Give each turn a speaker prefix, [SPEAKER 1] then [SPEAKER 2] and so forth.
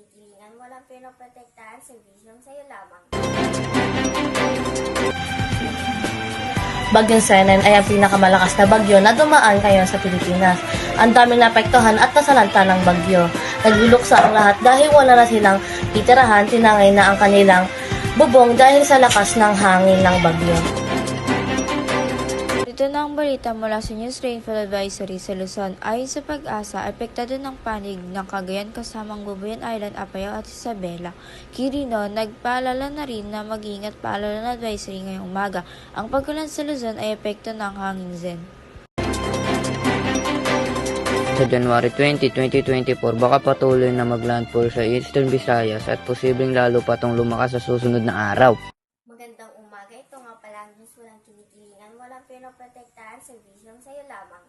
[SPEAKER 1] kinikilingan, walang pinoprotektahan, serbisyong sa'yo lamang.
[SPEAKER 2] Bagyong Senen ay ang pinakamalakas na bagyo na dumaan ngayon sa Pilipinas. Ang daming naapektuhan at nasalanta ng bagyo. Nagluluksa ang lahat dahil wala na silang titirahan, tinangay na ang kanilang bubong dahil sa lakas ng hangin ng bagyo.
[SPEAKER 3] Ito na ang balita mula sa News Rainfall Advisory sa Luzon. Ayon sa Pag-asa, apektado ng panig ng Cagayan kasamang Bubuyan Island, Apayao at Isabela. Quirino, nagpaalala na rin na mag-ingat paalala na advisory ngayong umaga. Ang pagkulan sa Luzon ay epekto ng hangin Zen.
[SPEAKER 4] Sa January 20, 2024, baka patuloy na maglandfall sa Eastern Visayas at posibleng lalo patong lumakas sa susunod na araw.
[SPEAKER 1] Magandang umaga, ito nga pala ang news, walang kinikilingan, walang pinoprotektahan, serbisyong sa'yo lamang.